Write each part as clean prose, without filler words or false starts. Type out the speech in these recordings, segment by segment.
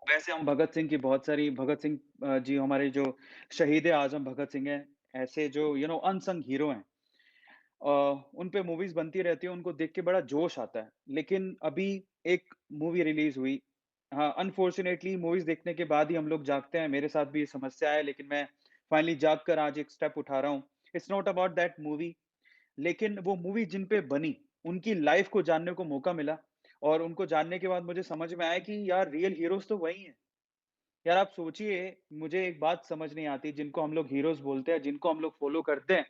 वैसे हम भगत सिंह की बहुत सारी भगत सिंह जी हमारे जो शहीद आज़म भगत सिंह हैं, ऐसे जो अनसंग हीरो हैं। अ, उन पे मूवीज़ बनती रहती हैं, उनको देख के बड़ा जोश आता है। लेकिन अभी एक मूवी रिलीज़ हुई। हाँ, अनफॉर्च्यूनेटली मूवीज़ देखने के बाद ही हम लोग जागते हैं, मेरे साथ भी ये समस्या है, लेकिन मैं फाइनली जाग कर आज एक स्टेप उठा रहा हूँ। It's not about that movie, लेकिन वो मूवी जिन पे बनी, उनकी लाइफ़ को जानने को मौका मिला और उनको जानने के बाद मुझे समझ में आया कि यार रियल हीरोज़ तो वही हैं। यार आप सोचिए, मुझे एक बात समझ नहीं आती, जिनको हम लोग हीरोज़ बोलते हैं, जिनको हम लोग फ़ॉलो करते हैं,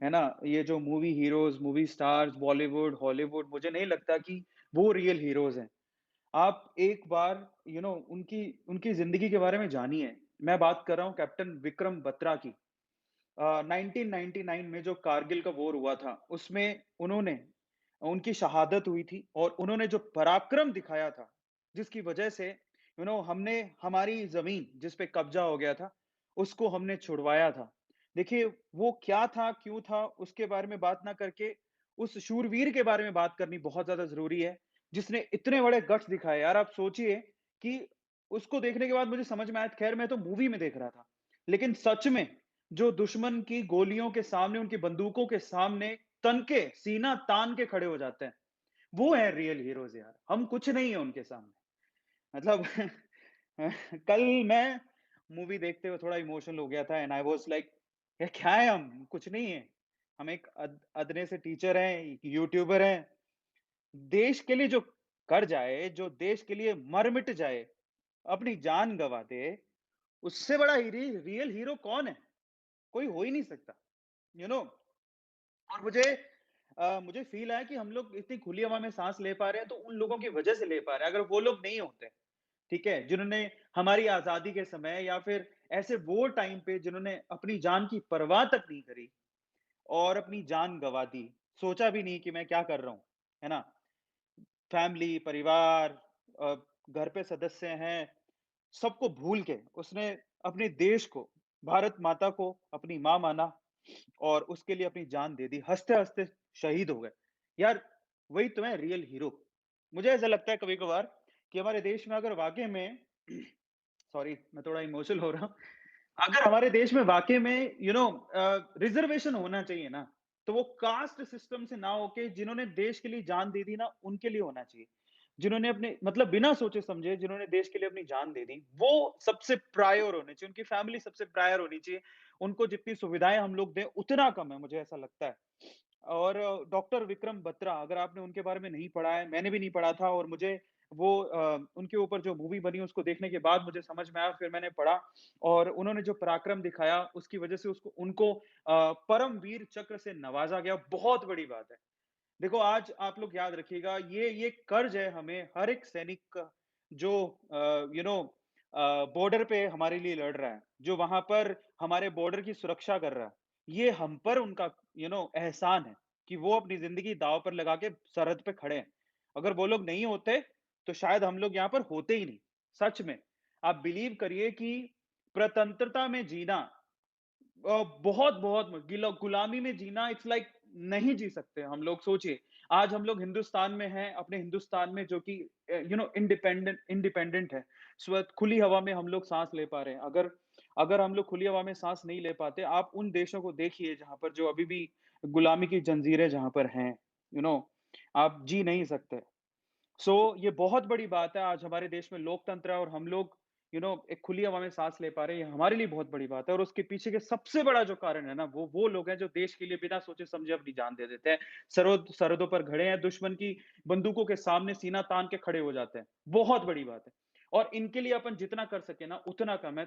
है ना? ये जो movie heroes, movie stars, Bollywood, Hollywood, मुझे नहीं लगता कि वो रियल हीरोज़ हैं। आप एक बार उनकी उनकी ज़िंदगी के बारे में जानिए। मैं बात कर रहा हूँ कैप्टन विक्रम बत्रा की। 1999 में जो कारगिल का वॉर हुआ था, उसमें उनकी शहादत हुई थी और उन्होंने जो पराक्रम दिखाया था, जिसकी वजह से हमने हमारी ज़मीन जिस पे कब्ज़ा हो गया था, उसको हमने छुड़वाया था। देखिए, वो क्या था, क्यों था, उसके बारे में बात ना करके, उस शूरवीर के बारे में बात करनी बहुत ज़्यादा ज़रूरी है, जिसने इतने बड़े गट्स दिखाए। यार आप सोचिए कि उसको देखने के बाद मुझे समझ में आया, खैर मैं तो मूवी में देख रहा था, लेकिन सच में जो दुश्मन की गोलियों के सामने, उनकी बंदूकों के सामने तन के, सीना तान के खड़े हो जाते हैं, वो हैं रियल हीरोज़ यार। हम कुछ नहीं है उनके सामने। मतलब कल मैं मूवी देखते हुए थोड़ा इमोशनल हो गया था एंड आई वाज़ लाइक यार क्या है हम? कुछ नहीं है। हम एक अदने से टीचर हैं, एक यूट्यूबर हैं। देश के लिए जो कर जाए, जो देश के लिए मर मिट जाए, अपनी जान गँवा दे, उससे बड़ा रियल हीरो कौन है? कोई हो ही नहीं सकता। यू नो और मुझे फ़ील आया कि हम लोग इतनी खुली हवा में साँस ले पा रहे हैं, तो उन लोगों की वजह से ले पा रहे हैं। अगर वो लोग नहीं होते, ठीक है? जिन्होंने हमारी आज़ादी के समय या फिर ऐसे वो टाइम पे जिन्होंने अपनी जान की परवाह तक नहीं करी और अपनी जान गँवा दी। सोचा भी नहीं कि मैं क्या कर रहा हूँ, है ना? फैमिली, परिवार अ, घर पे सदस्य हैं, सबको भूल के उसने अपने देश को, भारत माता को अपनी माँ माना और उसके लिए अपनी जान दे दी। हँसते-हँसते शहीद हो गए। यार, वही तो है रियल हीरो। मुझे ऐसा लगता है कभी-कभार कि हमारे देश में अगर वाक़ई में सॉरी मैं थोड़ा इमोशनल हो रहा हूँ। अगर हमारे देश में वाक़ई में रिज़र्वेशन होना चाहिए ना, तो वो कास्ट सिस्टम से ना होके जिन्होंने देश के लिए जान दे दी ना, उनके लिए होना चाहिए। जिन्होंने अपने मतलब बिना सोचे-समझे जिन्होंने देश के लिए अपनी जान दे दी, वो सबसे प्रायर होने चाहिए, उनकी फैमिली सबसे प्रायर होनी चाहिए। उनको जितनी सुविधाएँ हम लोग दें, उतना कम है, मुझे ऐसा लगता है। और डॉक्टर विक्रम बत्रा, अगर आपने उनके बारे में नहीं पढ़ा है, मैंने भी नहीं पढ़ा था और मुझे उनके ऊपर जो मूवी बनी उसको देखने के बाद मुझे समझ में आया, फिर मैंने पढ़ा और उन्होंने जो पराक्रम दिखाया, उसकी वजह से उसको उनको परमवीर चक्र से नवाज़ा गया, बहुत बड़ी बात है। देखो आज आप लोग याद रखिएगा ये कर्ज है हमें हर एक सैनिक का जो बॉर्डर पे हमारे लिए लड़ रहा है, जो वहाँ पर हमारे बॉर्डर की सुरक्षा कर रहा है। ये हम पर उनका एहसान है कि वो अपनी ज़िंदगी दाँव पर लगा के सरहद पे खड़े हैं। अगर वो लोग नहीं होते, तो शायद हम लोग यहाँ पर होते ही नहीं। सच में, आप बिलीव करिए कि स्वतंत्रता में जीना बहुत-बहुत गुलामी में जीना इट्स लाइक नहीं जी सकते हम लोग सोचिए। आज हम लोग हिंदुस्तान में हैं, अपने हिंदुस्तान में जो कि इंडिपेंडेंट इंडिपेंडेंट है। खुली हवा में हम लोग साँस ले पा रहे हैं। अगर अगर हम लोग खुली हवा में साँस नहीं ले पाते, आप उन देशों को देखिए जहाँ पर जो अभी भी गुलामी की जंजीरें जहाँ पर हैं, यू नो आप जी नहीं सकते। ये बहुत बड़ी बात है आज हमारे देश में लोकतंत्र है और हम लोग एक खुली हवा में सांस ले पा रहे हैं, ये हमारे लिए बहुत बड़ी बात है और उसके पीछे के सबसे बड़ा जो कारण है ना वो लोग हैं जो देश के लिए बिना सोचे समझे अपनी जान दे देते हैं। सरहदों पर खड़े हैं, दुश्मन की बंदूकों के सामने सीना तान के खड़े हो जाते हैं। बहुत बड़ी बात है और इनके लिए अपन जितना कर सके ना उतना कम है।